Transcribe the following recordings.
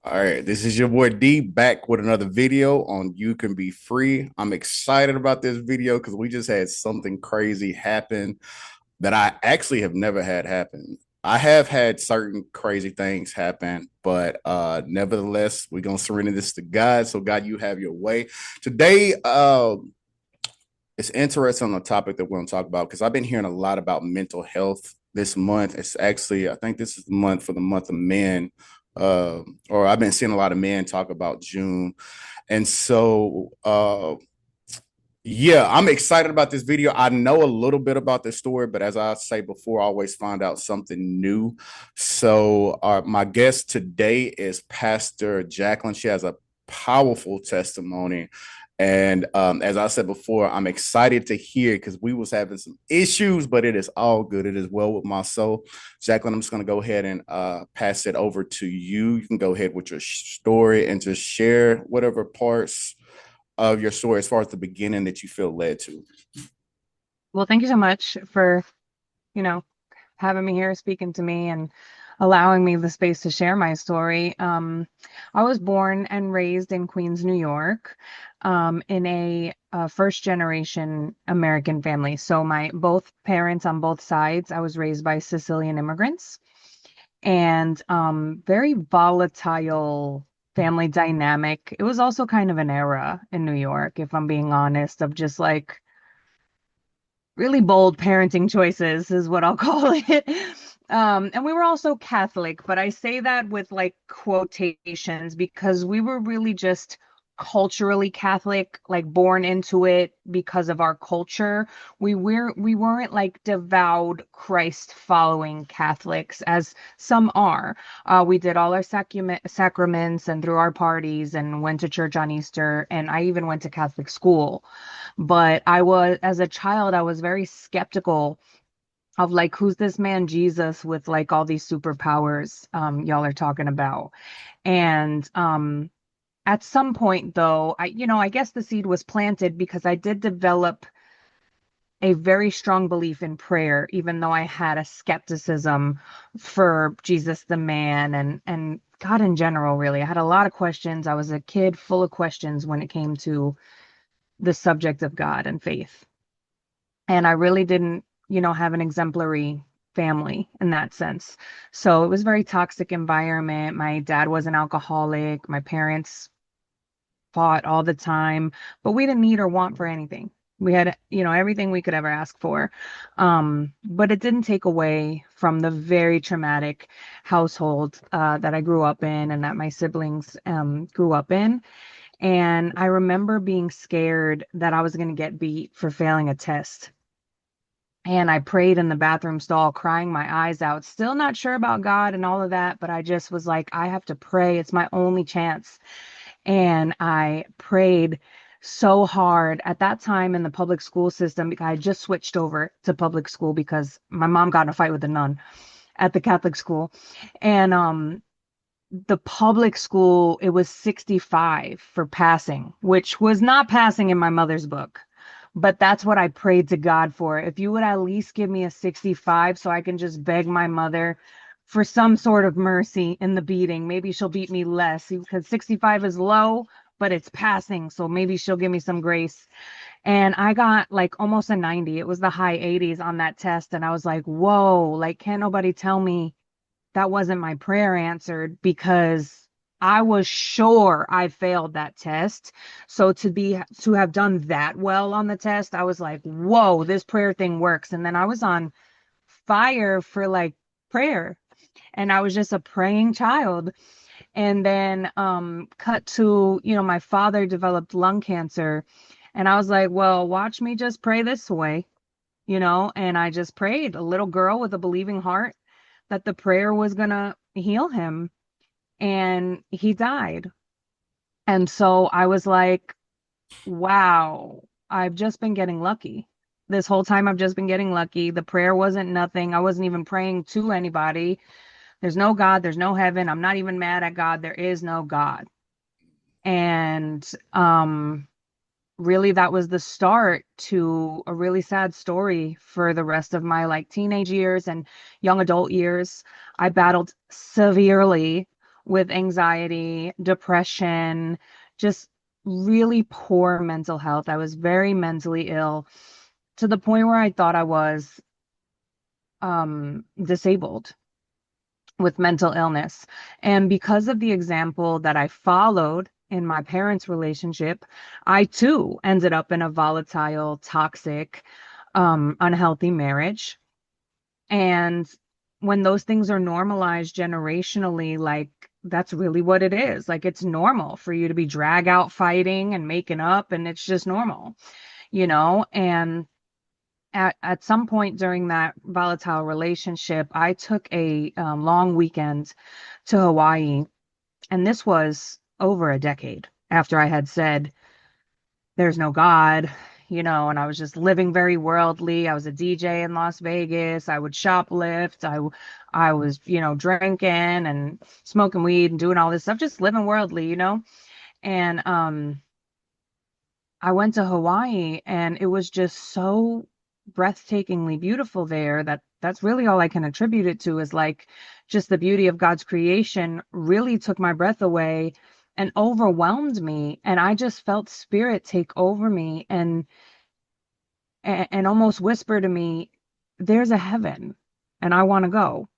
All right, this is your boy D back with another video on You Can Be Free. I'm excited about this video because we just had something crazy happen that I actually have never had happen. I have had certain crazy things happen, but nevertheless, we're gonna surrender this to God. So, God, you have your way. Today, it's interesting on the topic that we're gonna talk about because I've been hearing a lot about mental health this month. It's actually, I think this is the month for the month of men, or I've been seeing a lot of men talk about June. And so, yeah, I'm excited about this video. I know a little bit about this story, but as I say before, I always find out something new. So, my guest today is Pastor Jacqueline. She has a powerful testimony. And as I said before, I'm excited to hear because we was having some issues, but it is all good. It is well with my soul. Jacqueline, I'm just going to go ahead and pass it over to you. You can go ahead with your story and just share whatever parts of your story as far as the beginning that you feel led to. Well, thank you so much for, you know, having me here, speaking to me, and allowing me the space to share my story. I was born and raised in Queens, New York, in a first generation American family. So my both parents on both sides, I was raised by Sicilian immigrants, and very volatile family dynamic. It was also kind of an era in New York, if I'm being honest, of just like really bold parenting choices is what I'll call it. And we were also Catholic, but I say that with like quotations because we were really just culturally Catholic, like born into it because of our culture. We weren't like devout Christ following Catholics as some are. We did all our sacraments and through our parties and went to church on Easter, and I even went to Catholic school. But as a child, I was very skeptical of like, who's this man Jesus with like all these superpowers y'all are talking about. And at some point though, I guess the seed was planted because I did develop a very strong belief in prayer, even though I had a skepticism for Jesus the man and God in general, really. I had a lot of questions. I was a kid full of questions when it came to the subject of God and faith. And I really didn't, have an exemplary family in that sense. So it was a very toxic environment. My dad was an alcoholic. My parents fought all the time, but we didn't need or want for anything. We had, everything we could ever ask for. But it didn't take away from the very traumatic household that I grew up in and that my siblings grew up in. And I remember being scared that I was going to get beat for failing a test. And I prayed in the bathroom stall, crying my eyes out, still not sure about God and all of that, but I just was like, I have to pray. It's my only chance. And I prayed so hard at that time in the public school system because I just switched over to public school because my mom got in a fight with a nun at the Catholic school. And the public school, it was 65 for passing, which was not passing in my mother's book. But that's what I prayed to God for. If you would at least give me a 65 so I can just beg my mother for some sort of mercy in the beating. Maybe she'll beat me less because 65 is low, but it's passing. So maybe she'll give me some grace. And I got like almost a 90. It was the high 80s on that test. And I was like, whoa, like, can't nobody tell me that wasn't my prayer answered because I was sure I failed that test. So to have done that well on the test, I was like, whoa, this prayer thing works. And then I was on fire for like prayer. And I was just a praying child. And then cut to, my father developed lung cancer. And I was like, well, watch me just pray this way, and I just prayed, a little girl with a believing heart, that the prayer was gonna heal him, and he died. And so I was like, wow, I've just been getting lucky. This whole time I've just been getting lucky. The prayer wasn't nothing. I wasn't even praying to anybody. There's no God, there's no heaven. I'm not even mad at God. There is no God. And really that was the start to a really sad story for the rest of my like teenage years and young adult years. I battled severely with anxiety, depression, just really poor mental health. I was very mentally ill to the point where I thought I was disabled with mental illness. And because of the example that I followed in my parents' relationship, I too ended up in a volatile, toxic, unhealthy marriage. And when those things are normalized generationally, like that's really what it is. Like it's normal for you to be drag out fighting and making up, and it's just normal, you know? And at some point during that volatile relationship, I took a long weekend to Hawaii, and this was over a decade after I had said, "There's no God," you know, and I was just living very worldly. I was a DJ in Las Vegas. I would shoplift. I was, you know, drinking and smoking weed and doing all this stuff, just living worldly, you know. And I went to Hawaii and it was just so breathtakingly beautiful there that that's really all I can attribute it to is like just the beauty of God's creation really took my breath away and overwhelmed me. And I just felt spirit take over me and almost whisper to me, there's a heaven and I want to go.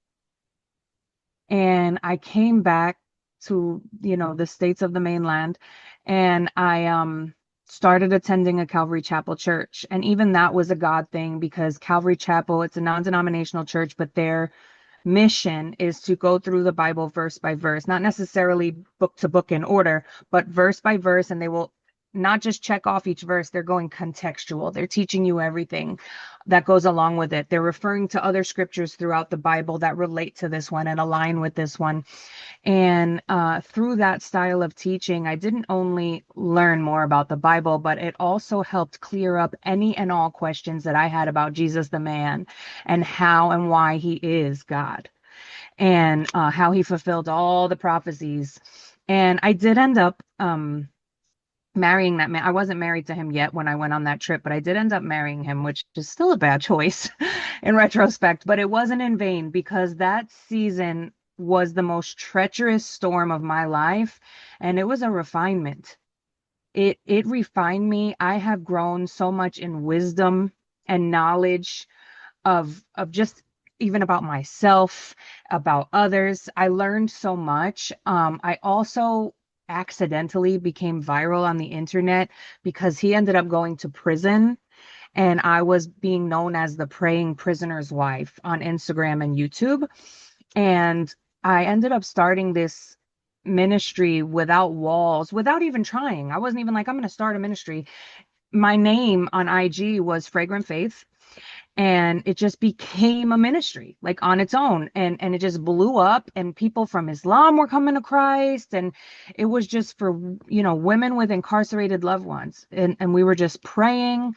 And I came back to, you know, the states of the mainland, and I started attending a Calvary Chapel church. And even that was a God thing because Calvary Chapel, it's a non-denominational church, but their mission is to go through the Bible verse by verse, not necessarily book to book in order, but verse by verse, and they will not just check off each verse, they're going contextual. They're teaching you everything that goes along with it. They're referring to other scriptures throughout the Bible that relate to this one and align with this one. And through that style of teaching, I didn't only learn more about the Bible, but it also helped clear up any and all questions that I had about Jesus the man and how and why he is God and how he fulfilled all the prophecies. And I did end up marrying that man. I wasn't married to him yet when I went on that trip, but I did end up marrying him, which is still a bad choice in retrospect, but it wasn't in vain because that season was the most treacherous storm of my life, and it was a refinement. It refined me. I have grown so much in wisdom and knowledge of just even about myself, about others. I learned so much. I also accidentally became viral on the internet because he ended up going to prison and I was being known as the praying prisoner's wife on Instagram and YouTube. And I ended up starting this ministry without walls, without even trying. I wasn't even like, I'm going to start a ministry. My name on IG was Fragrant Faith, and it just became a ministry like on its own, and it just blew up, and people from Islam were coming to Christ, and it was just for, you know, women with incarcerated loved ones, and we were just praying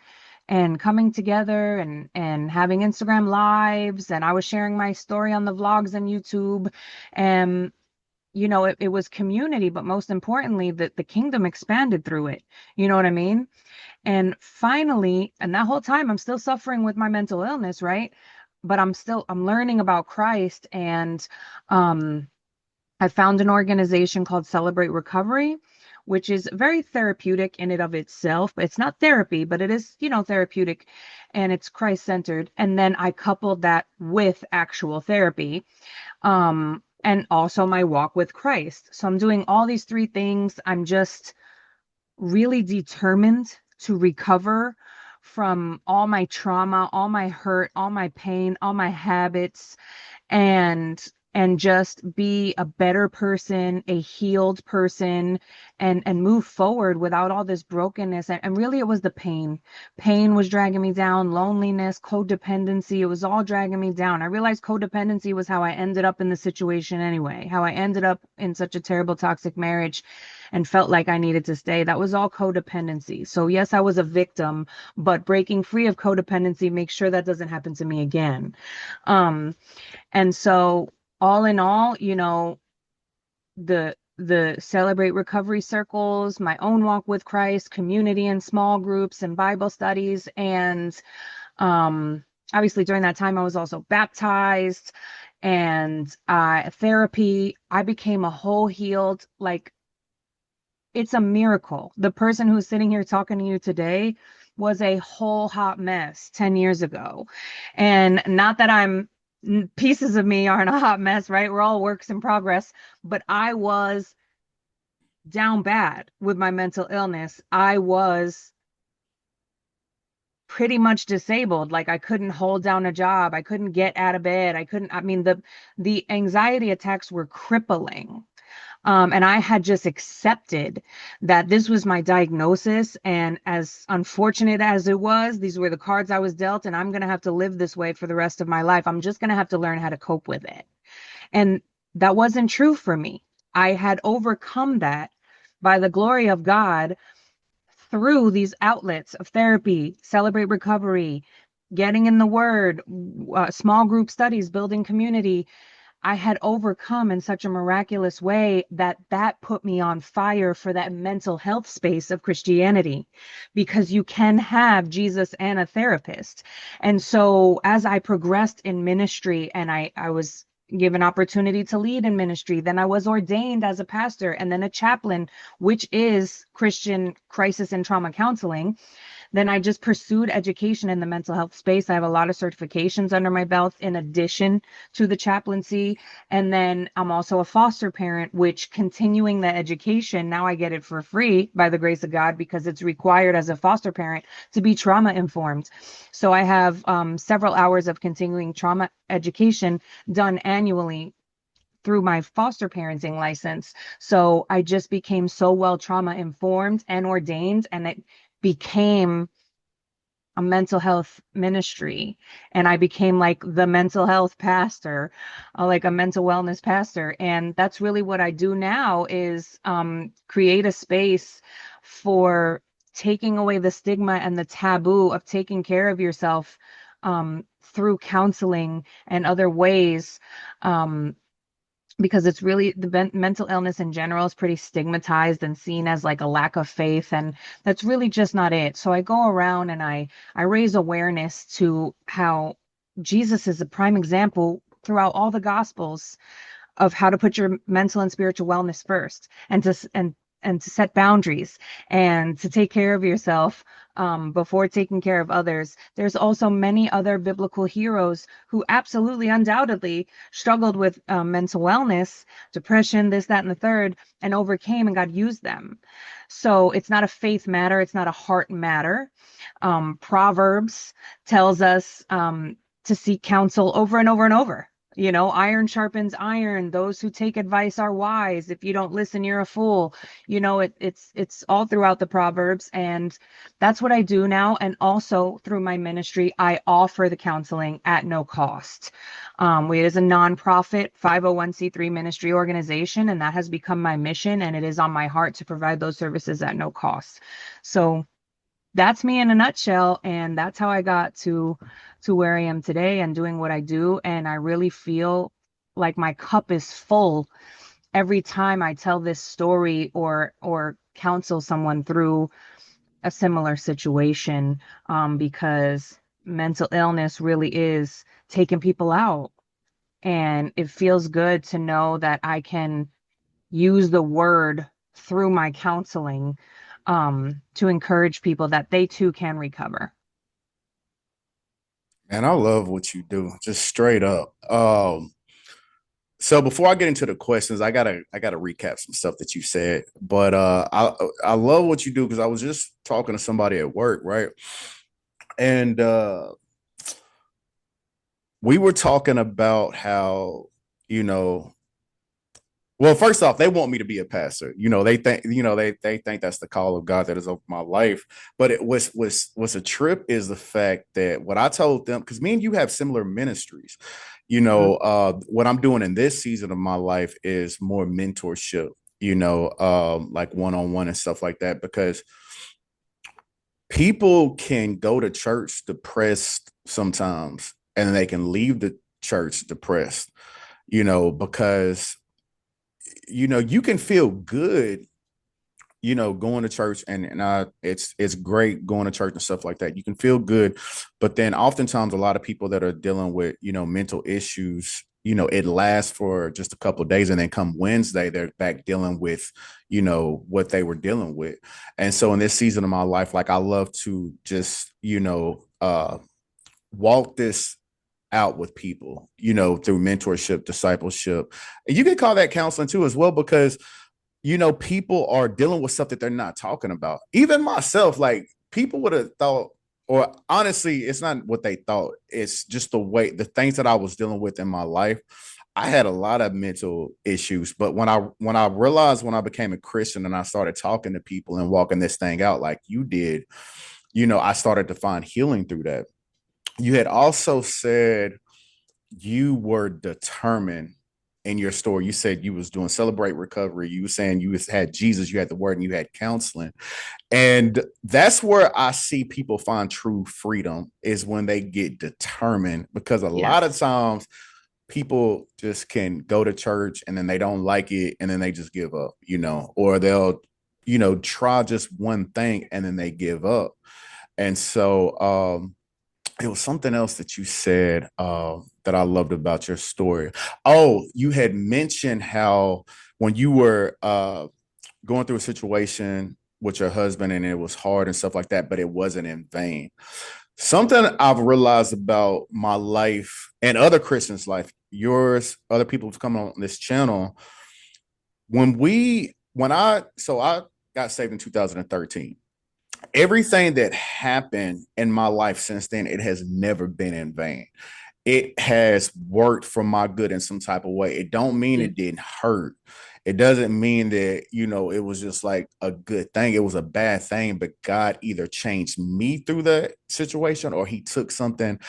and coming together and having Instagram lives, and I was sharing my story on the vlogs and YouTube, and you know, it was community, but most importantly that the kingdom expanded through it, you know what I mean? And finally, and that whole time I'm still suffering with my mental illness, right? But I'm learning about Christ, and um I found an organization called Celebrate Recovery, which is very therapeutic in and of itself. It's not therapy, but it is, you know, therapeutic, and it's Christ-centered. And then I coupled that with actual therapy, and also my walk with Christ. So I'm doing all these three things. I'm just really determined to recover from all my trauma, all my hurt, all my pain, all my habits, and just be a better person, a healed person, and move forward without all this brokenness. And really it was the pain. Pain was dragging me down, loneliness, codependency, it was all dragging me down. I realized codependency was how I ended up in the situation anyway, how I ended up in such a terrible toxic marriage and felt like I needed to stay. That was all codependency. So yes, I was a victim, but breaking free of codependency makes sure that doesn't happen to me again. And so all in all, you know, the Celebrate Recovery circles, my own walk with Christ, community and small groups and Bible studies, and obviously during that time I was also baptized, And therapy, I became a whole healed, like it's a miracle. The person who's sitting here talking to you today was a whole hot mess 10 years ago. And not that pieces of me aren't a hot mess, right? We're all works in progress, but I was down bad with my mental illness. I was pretty much disabled. Like I couldn't hold down a job. I couldn't get out of bed. I mean, the anxiety attacks were crippling. And I had just accepted that this was my diagnosis. And as unfortunate as it was, these were the cards I was dealt, and I'm going to have to live this way for the rest of my life. I'm just going to have to learn how to cope with it. And that wasn't true for me. I had overcome that by the glory of God through these outlets of therapy, Celebrate Recovery, getting in the Word, small group studies, building community. I had overcome in such a miraculous way that put me on fire for that mental health space of Christianity, because you can have Jesus and a therapist. And so as I progressed in ministry, and I was given opportunity to lead in ministry, then I was ordained as a pastor and then a chaplain, which is Christian crisis and trauma counseling. Then I just pursued education in the mental health space. I have a lot of certifications under my belt in addition to the chaplaincy. And then I'm also a foster parent, which continuing the education, now I get it for free by the grace of God, because it's required as a foster parent to be trauma informed. So I have several hours of continuing trauma education done annually through my foster parenting license. So I just became so well trauma informed and ordained, and it became a mental health ministry. And I became like the mental health pastor, like a mental wellness pastor. And that's really what I do now, is create a space for taking away the stigma and the taboo of taking care of yourself through counseling and other ways. Because it's really mental illness in general is pretty stigmatized and seen as like a lack of faith, and that's really just not it. So I go around and I raise awareness to how Jesus is a prime example throughout all the gospels of how to put your mental and spiritual wellness first, and to set boundaries and to take care of yourself before taking care of others. There's also many other biblical heroes who absolutely, undoubtedly struggled with mental wellness, depression, this, that, and the third, and overcame, and God used them. So it's not a faith matter. It's not a heart matter. Proverbs tells us to seek counsel over and over and over. You know, iron sharpens iron. Those who take advice are wise. If you don't listen, you're a fool. You know, it's all throughout the Proverbs, and that's what I do now. And also through my ministry, I offer the counseling at no cost. It is a nonprofit 501c3 ministry organization, and that has become my mission. And it is on my heart to provide those services at no cost. So that's me in a nutshell, and that's how I got to where I am today and doing what I do. And I really feel like my cup is full every time I tell this story or counsel someone through a similar situation, because mental illness really is taking people out. And it feels good to know that I can use the word through my counseling to encourage people that they too can recover. Man, I love what you do, just straight up. So before I get into the questions, I gotta recap some stuff that you said. But I love what you do, because I was just talking to somebody at work, right? And we were talking about how, you know, well, first off, they want me to be a pastor. They think, they think that's the call of God that is over my life. But it was a trip is the fact that what I told them, because me and you have similar ministries. Mhm. What I'm doing in this season of my life is more mentorship, like one-on-one and stuff like that, because people can go to church depressed sometimes, and they can leave the church depressed, because you can feel good, going to church, and it's great going to church and stuff like that. You can feel good, but then oftentimes a lot of people that are dealing with mental issues, it lasts for just a couple of days, and then come Wednesday they're back dealing with what they were dealing with. And so in this season of my life, like, I love to just walk this out with people, through mentorship, discipleship. And you can call that counseling too as well, because people are dealing with stuff that they're not talking about. Even myself, like, people would have thought, or honestly, it's not what they thought. It's just the things that I was dealing with in my life. I had a lot of mental issues, but when I realized, when I became a Christian and I started talking to people and walking this thing out like you did, I started to find healing through that. You had also said you were determined in your story. You said you was doing Celebrate Recovery. You were saying you had Jesus, you had the Word, and you had counseling. And that's where I see people find true freedom, is when they get determined, because a lot of Yes. times people just can go to church and then they don't like it and then they just give up, or they'll, try just one thing and then they give up. And so it was something else that you said that I loved about your story. Oh, you had mentioned how when you were going through a situation with your husband and it was hard and stuff like that, but it wasn't in vain. Something I've realized about my life and other Christians' life, yours, other people who've come on this channel, I got saved in 2013. Everything that happened in my life since then, it has never been in vain. It has worked for my good in some type of way. It don't mean it didn't hurt. It doesn't mean that, it was just like a good thing. It was a bad thing, but God either changed me through the situation, or he took something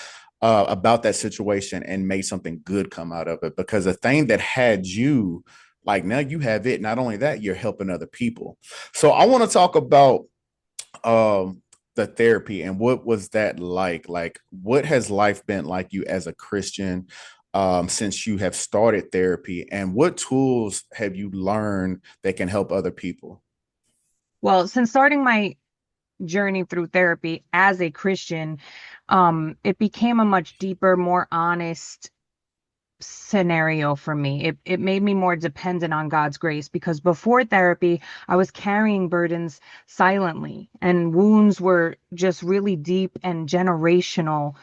about that situation and made something good come out of it. Because the thing that had you, like, now you have it. Not only that, you're helping other people. So I want to talk about the therapy, and what was that like what has life been like you as a Christian since you have started therapy, and what tools have you learned that can help other people? Well, since starting my journey through therapy as a Christian, it became a much deeper, more honest scenario for me. It made me more dependent on God's grace, because before therapy, I was carrying burdens silently, and wounds were just really deep and generational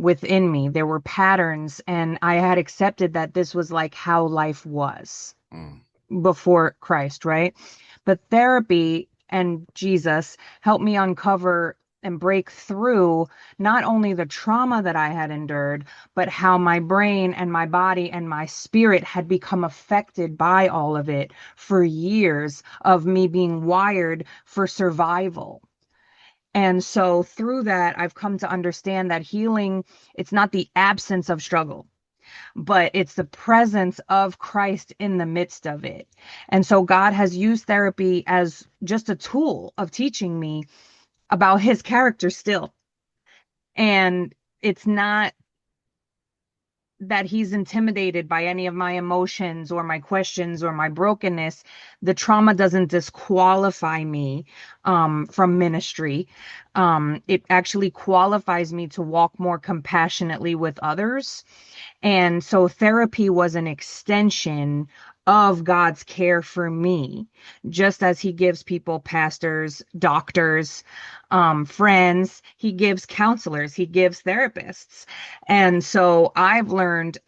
within me. There were patterns, and I had accepted that this was like how life was Mm, before Christ, right? But therapy and Jesus helped me uncover and break through not only the trauma that I had endured, but how my brain and my body and my spirit had become affected by all of it for years of me being wired for survival. And so through that, I've come to understand that healing, it's not the absence of struggle, but it's the presence of Christ in the midst of it. And so God has used therapy as just a tool of teaching me about his character still. And it's not that he's intimidated by any of my emotions or my questions or my brokenness. The trauma doesn't disqualify me from ministry. It actually qualifies me to walk more compassionately with others. And so therapy was an extension of God's care for me, just as he gives people pastors, doctors, friends, he gives counselors, he gives therapists. And so I've learned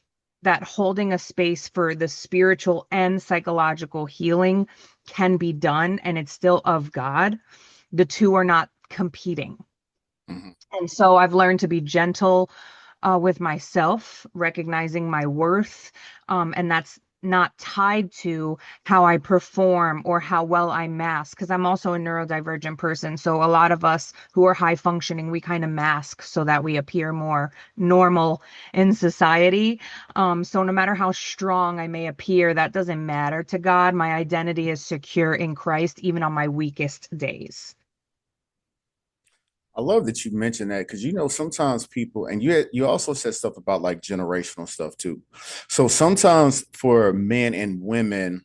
that holding a space for the spiritual and psychological healing can be done, and it's still of God. The two are not competing. mhm. And so I've learned to be gentle with myself, recognizing my worth. And that's not tied to how I perform or how well I mask, because I'm also a neurodivergent person. So a lot of us who are high functioning, we kind of mask so that we appear more normal in society. So no matter how strong I may appear, that doesn't matter to God. My identity is secure in Christ, even on my weakest days. I love that you mentioned that, because sometimes people, and you also said stuff about like generational stuff too. So sometimes for men and women,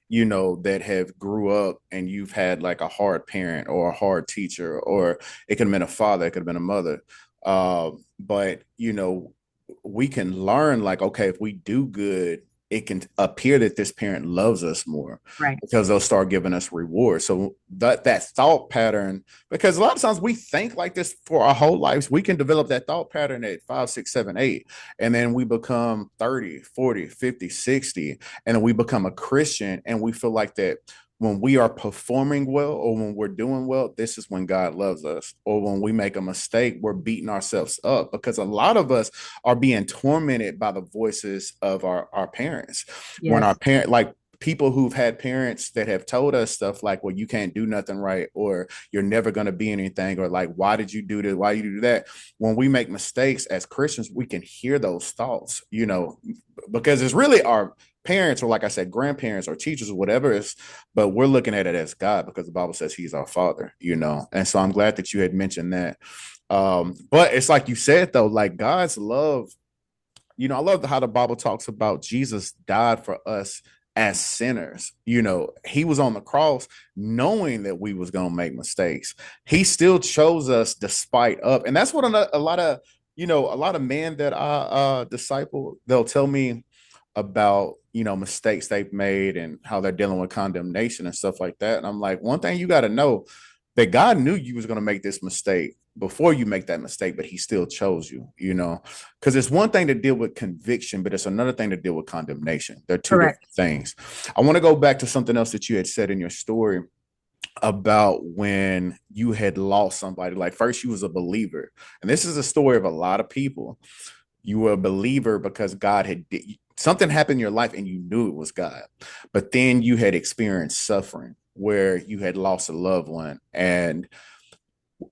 that have grew up and you've had like a hard parent or a hard teacher, or it could have been a father, it could have been a mother. But we can learn like, okay, if we do good, it can appear that this parent loves us more Right. because they'll start giving us rewards. So that thought pattern, because a lot of times we think like this for our whole lives, we can develop that thought pattern at 5, 6, 7, 8, and then we become 30, 40, 50, 60, and then we become a Christian and we feel like that when we are performing well or when we're doing well, this is when God loves us. Or when we make a mistake, we're beating ourselves up, because a lot of us are being tormented by the voices of our parents. When our Yes. parent, like people who've had parents that have told us stuff like, well, you can't do nothing right, or you're never going to be anything, or like, why did you do this? Why did you do that? When we make mistakes as Christians, we can hear those thoughts, because it's really our parents, or like I said, grandparents or teachers or whatever it is, but we're looking at it as God because the Bible says he's our father. And so I'm glad that you had mentioned that. But it's like you said, though, like God's love, I love how the Bible talks about Jesus died for us as sinners. He was on the cross knowing that we was going to make mistakes. He still chose us despite up. And that's what a lot of men that I disciple, they'll tell me about mistakes they've made and how they're dealing with condemnation and stuff like that. And I'm like, one thing you got to know, that God knew you was going to make this mistake before you make that mistake, but he still chose you, because it's one thing to deal with conviction, but it's another thing to deal with condemnation. They're two different Correct. things. I want to go back to something else that you had said in your story about when you had lost somebody. Like, first you was a believer, and this is a story of a lot of people. You were a believer because God had something happened in your life and you knew it was God. But then you had experienced suffering where you had lost a loved one. And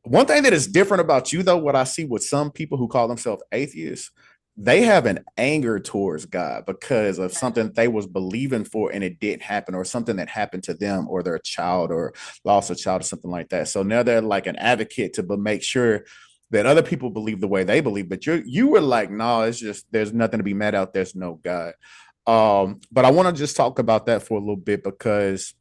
one thing that is different about you, though, what I see with some people who call themselves atheists, they have an anger towards God because of something they was believing for and it didn't happen, or something that happened to them or their child, or lost a child or something like that. So now they're like an advocate to make sure that other people believe the way they believe. But you were like, no, it's just there's nothing to be mad out. There's no God. But I want to just talk about that for a little bit, because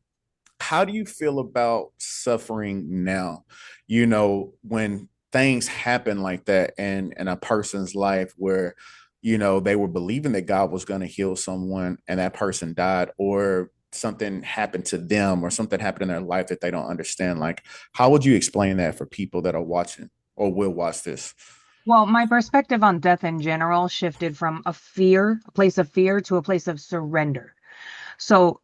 how do you feel about suffering now? When things happen like that in a person's life where, they were believing that God was going to heal someone and that person died, or something happened to them, or something happened in their life that they don't understand. Like, how would you explain that for people that are watching or will watch this? Well, my perspective on death in general shifted from a place of fear to a place of surrender. So,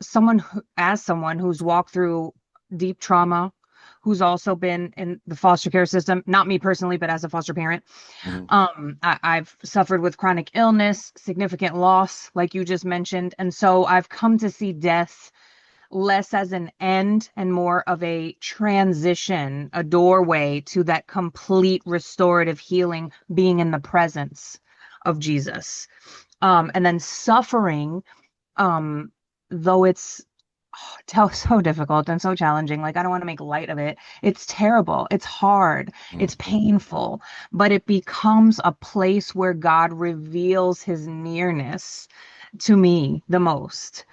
as someone who's walked through deep trauma, who's also been in the foster care system, not me personally, but as a foster parent, Mhm. I've suffered with chronic illness, significant loss, like you just mentioned. And so I've come to see death less as an end and more of a transition, a doorway to that complete restorative healing, being in the presence of Jesus. And then suffering, um, though it's so difficult and so challenging, like I don't want to make light of it. It's terrible. It's hard. It's Mhm. painful, but it becomes a place where God reveals his nearness to me the most.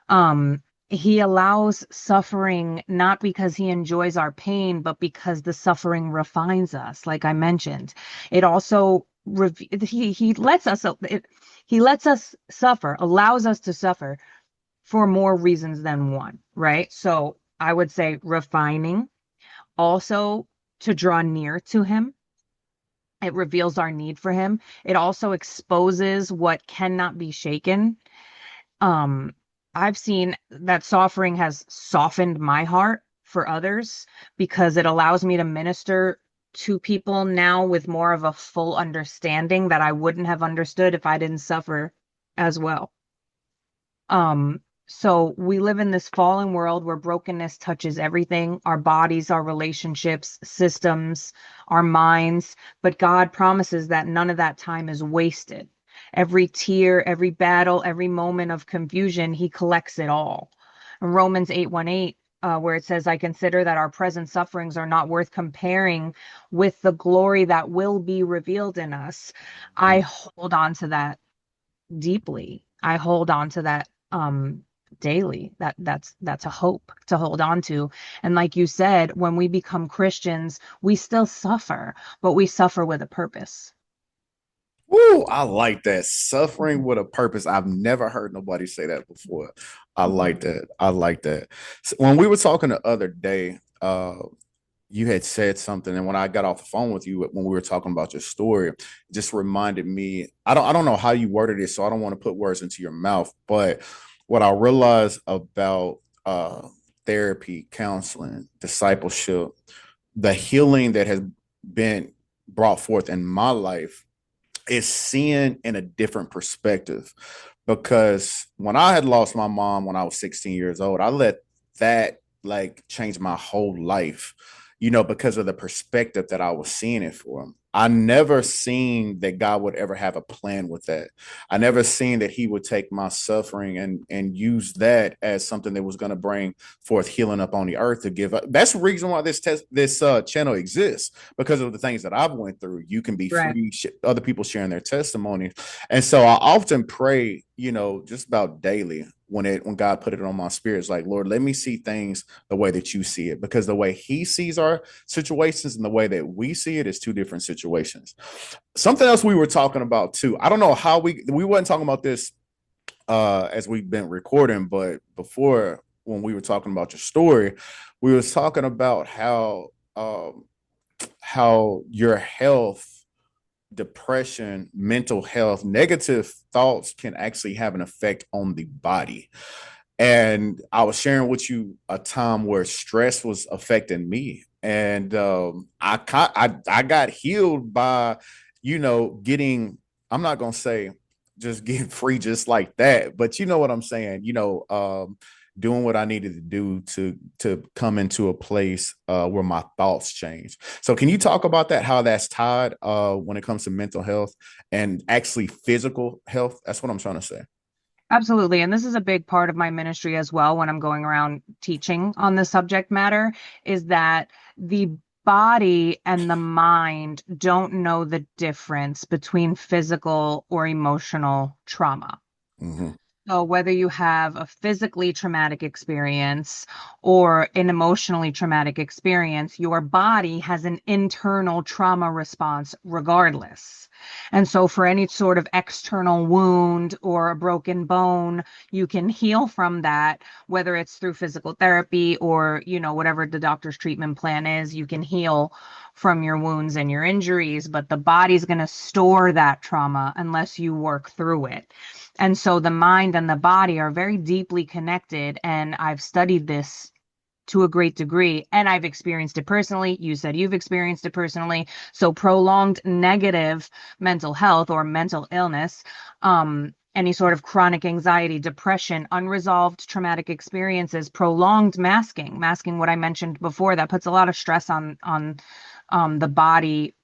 Um, he allows suffering not because he enjoys our pain, but because the suffering refines us, like I mentioned. It also he lets us he lets us suffer, allows us to suffer for more reasons than one, right? So I would say refining, also to draw near to him. It reveals our need for him. It also exposes what cannot be shaken. um I've seen that suffering has softened my heart for others because it allows me to minister to people now with more of a full understanding that I wouldn't have understood if I didn't suffer as well. So we live in this fallen world where brokenness touches everything, our bodies, our relationships, systems, our minds, but God promises that none of that time is wasted. Every tear, every battle, every moment of confusion, he collects it all. In Romans 8:18, where it says, I consider that our present sufferings are not worth comparing with the glory that will be revealed in us. I hold on to that deeply. I hold on to that daily. That's a hope to hold on to. And like you said, when we become Christians, we still suffer, but we suffer with a purpose. Ooh, I like that. Suffering with a purpose. I've never heard nobody say that before. I like that. I like that. So when we were talking the other day, you had said something, and when I got off the phone with you when we were talking about your story, it just reminded me. I don't know how you worded it, so I don't want to put words into your mouth. But what I realized about therapy, counseling, discipleship, the healing that has been brought forth in my life is seeing in a different perspective. Because when I had lost my mom when I was 16 years old, I let that like change my whole life, because of the perspective that I was seeing it for. I never seen that God would ever have a plan with that. I never seen that He would take my suffering and use that as something that was going to bring forth healing up on the earth to give up. That's the reason why this channel exists, because of the things that I've went through. You can be Right. free, other people sharing their testimony, and so I often pray, just about daily when God put it on my spirit. It's like, Lord, let me see things the way that you see it, because the way He sees our situations and the way that we see it is two different situations. Something else we were talking about too. I don't know how we weren't talking about this as we've been recording, but before, when we were talking about your story, we was talking about how your health, depression, mental health, negative thoughts can actually have an effect on the body. And I was sharing with you a time where stress was affecting me, and I got healed by, getting. I'm not gonna say just getting free just like that, but you know what I'm saying. Doing what I needed to do to come into a place where my thoughts change. So, can you talk about that? How that's tied when it comes to mental health and actually physical health? That's what I'm trying to say. Absolutely. And this is a big part of my ministry as well when I'm going around teaching on the subject matter, is that the body and the mind don't know the difference between physical or emotional trauma. Mm-hmm. So whether you have a physically traumatic experience or an emotionally traumatic experience, your body has an internal trauma response regardless. And so for any sort of external wound or a broken bone, you can heal from that, whether it's through physical therapy or, whatever the doctor's treatment plan is, you can heal from your wounds and your injuries, but the body's going to store that trauma unless you work through it. And so the mind and the body are very deeply connected. And I've studied this to a great degree, and I've experienced it personally. You said you've experienced it personally. So prolonged negative mental health or mental illness, any sort of chronic anxiety, depression, unresolved traumatic experiences, prolonged masking what I mentioned before, that puts a lot of stress on the body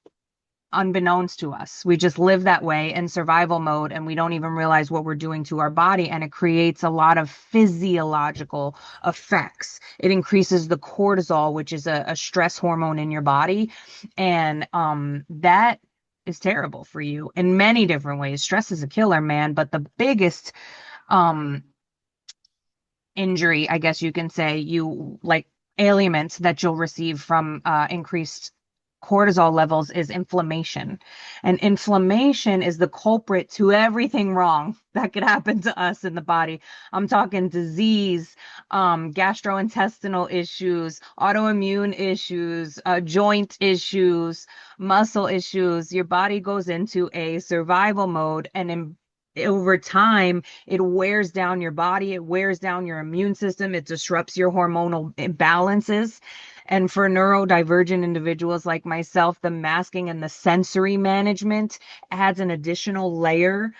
unbeknownst to us. We just live that way in survival mode and we don't even realize what we're doing to our body. And it creates a lot of physiological effects. It increases the cortisol, which is a stress hormone in your body. And that is terrible for you in many different ways. Stress is a killer, man. But the biggest um, injury, I guess you can say, you like ailments that you'll receive from increased cortisol levels is inflammation. And inflammation is the culprit to everything wrong that could happen to us in the body. I'm talking disease, gastrointestinal issues, autoimmune issues, joint issues, muscle issues. Your body goes into a survival mode, and over time, it wears down your body, it wears down your immune system, it disrupts your hormonal imbalances. And for neurodivergent individuals like myself, the masking and the sensory management adds an additional layer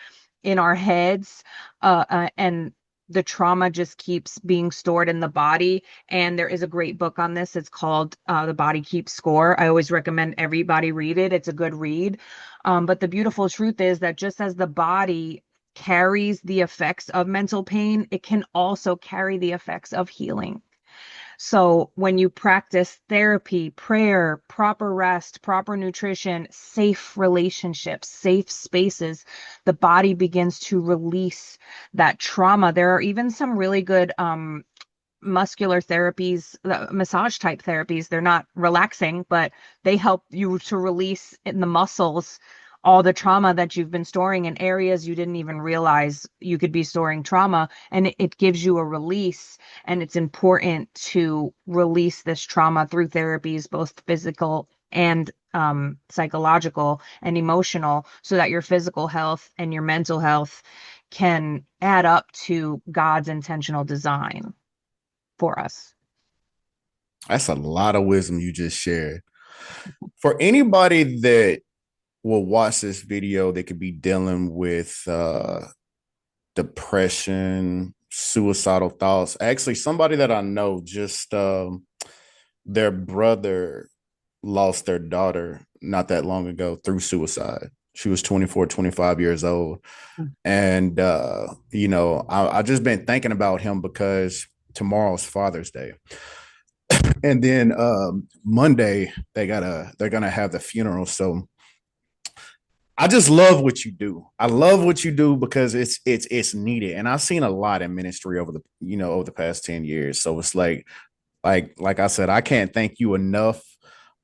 in our heads. And the trauma just keeps being stored in the body. And there is a great book on this. It's called The Body Keeps Score. I always recommend everybody read it. It's a good read. But the beautiful truth is that just as the body carries the effects of mental pain, it can also carry the effects of healing. So when you practice therapy, prayer, proper rest, proper nutrition, safe relationships, safe spaces, the body begins to release that trauma. There are even some really good muscular therapies, massage type therapies. They're not relaxing, but they help you to release in the muscles all the trauma that you've been storing in areas you didn't even realize you could be storing trauma. And it gives you a release. And it's important to release this trauma through therapies, both physical and psychological and emotional, so that your physical health and your mental health can add up to God's intentional design for us. That's a lot of wisdom you just shared. For anybody that will watch this video, they could be dealing with depression, suicidal thoughts. Actually, somebody that I know just their brother lost their daughter not that long ago through suicide. She was 24, 25 years old. And, I just been thinking about him because tomorrow's Father's Day. And then Monday, they're going to have the funeral. So I just love what you do. I love what you do because it's needed. And I've seen a lot in ministry over the past 10 years. So it's like I said, I can't thank you enough.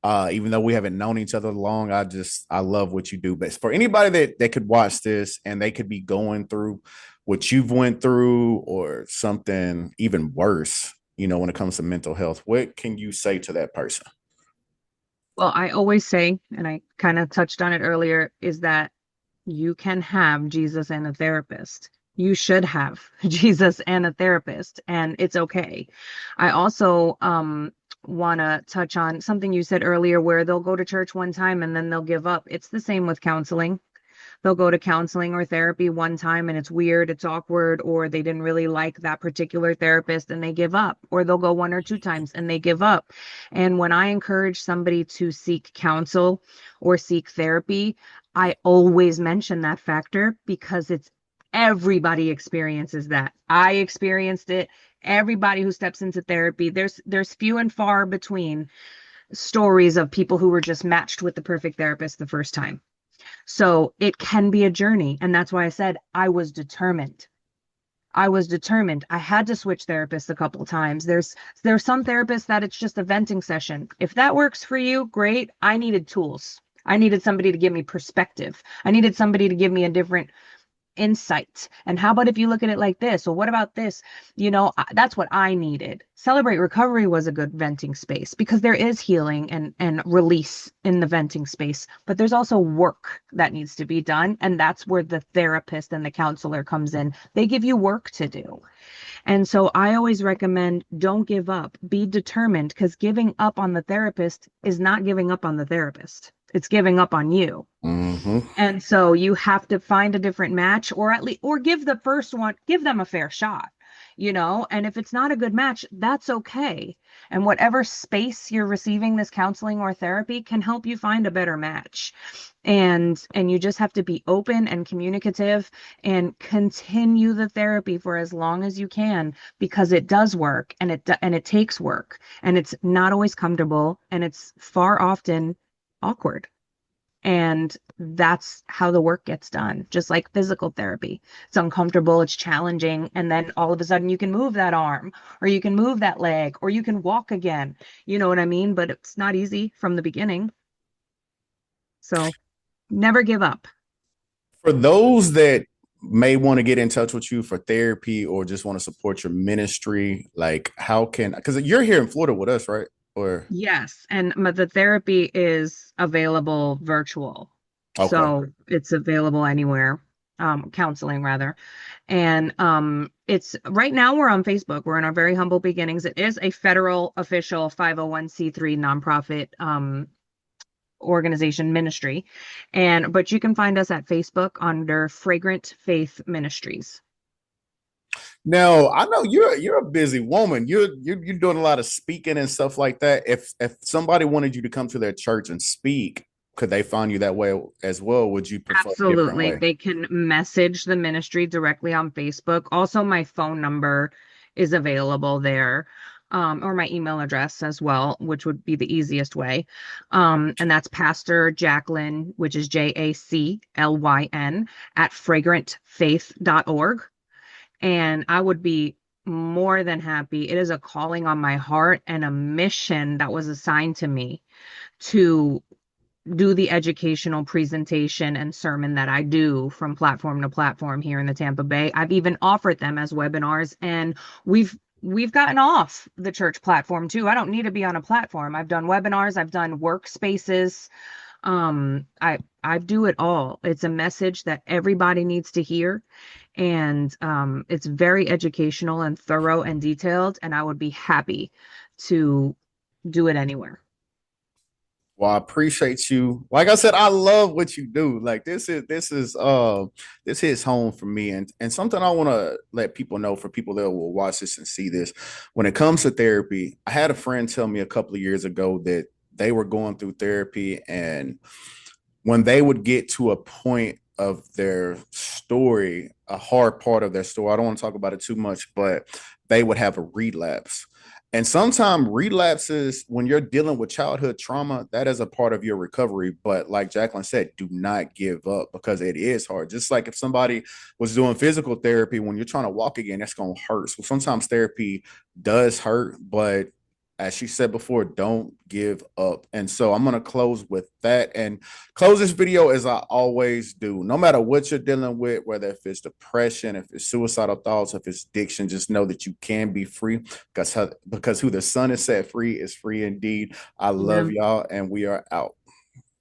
Even though we haven't known each other long, I love what you do. But for anybody that could watch this and they could be going through what you've went through or something even worse, when it comes to mental health, what can you say to that person? Well, I always say, and I kind of touched on it earlier, is that you can have Jesus and a therapist. You should have Jesus and a therapist, and it's okay. I also want to touch on something you said earlier where they'll go to church one time and then they'll give up. It's the same with counseling. They'll go to counseling or therapy one time and it's weird, it's awkward, or they didn't really like that particular therapist and they give up, or they'll go one or two times and they give up. And when I encourage somebody to seek counsel or seek therapy, I always mention that factor because it's everybody experiences that. I experienced it. Everybody who steps into therapy, there's few and far between stories of people who were just matched with the perfect therapist the first time. So it can be a journey. And that's why I said I was determined. I was determined. I had to switch therapists a couple of times. There's some therapists that it's just a venting session. If that works for you, great. I needed tools. I needed somebody to give me perspective. I needed somebody to give me a different insight. And how about if you look at it like this? Or what about this? That's what I needed. Celebrate Recovery was a good venting space because there is healing and release in the venting space, but there's also work that needs to be done. And that's where the therapist and the counselor comes in. They give you work to do. And so I always recommend don't give up, be determined, because giving up on the therapist is not giving up on the therapist. It's giving up on you. Mm-hmm. And so you have to find a different match, or at least, or give the first one, give them a fair shot, and if it's not a good match, that's okay. And whatever space you're receiving this counseling or therapy can help you find a better match. And you just have to be open and communicative and continue the therapy for as long as you can, because it does work, and it takes work, and it's not always comfortable, and it's far often awkward. And that's how the work gets done, just like physical therapy. It's uncomfortable, it's challenging, and then all of a sudden you can move that arm, or you can move that leg, or you can walk again. You know what I mean? But it's not easy from the beginning. So never give up. For those that may want to get in touch with you for therapy or just want to support your ministry, like how can, because you're here in Florida with us, right? Or Yes, and the therapy is available virtual. okay. So it's available anywhere, counseling rather. And it's right now we're on Facebook. We're in our very humble beginnings. It is a federal official 501c3 nonprofit organization ministry. But you can find us at Facebook under Fragrant Faith Ministries. Now I know you're a busy woman. You're doing a lot of speaking and stuff like that. If somebody wanted you to come to their church and speak, could they find you that way as well? Would you prefer a different Absolutely. way? They can message the ministry directly on Facebook. Also, my phone number is available there, or my email address as well, which would be the easiest way. And that's Pastor Jaclyn, which is JACLYN at fragrantfaith.org. And I would be more than happy. It is a calling on my heart and a mission that was assigned to me to do the educational presentation and sermon that I do from platform to platform here in the Tampa Bay. I've even offered them as webinars, and we've gotten off the church platform too. I don't need to be on a platform. I've done webinars, I've done workspaces. I do it all. It's a message that everybody needs to hear, and it's very educational and thorough and detailed, and I would be happy to do it anywhere. Well, I appreciate you. Like I said, I love what you do. Like this hits home for me. And something I want to let people know, for people that will watch this and see this. When it comes to therapy, I had a friend tell me a couple of years ago that they were going through therapy, and when they would get to a point of their story, a hard part of their story, I don't want to talk about it too much, but they would have a relapse. And sometimes relapses, when you're dealing with childhood trauma, that is a part of your recovery. But like Jacqueline said, do not give up, because it is hard. Just like if somebody was doing physical therapy, when you're trying to walk again, that's going to hurt. So sometimes therapy does hurt, but as she said before, don't give up. And so I'm going to close with that and close this video as I always do. No matter what you're dealing with, whether if it's depression, if it's suicidal thoughts, if it's addiction, just know that you can be free, because who the Son has set free is free indeed. I love Amen. y'all, and we are out.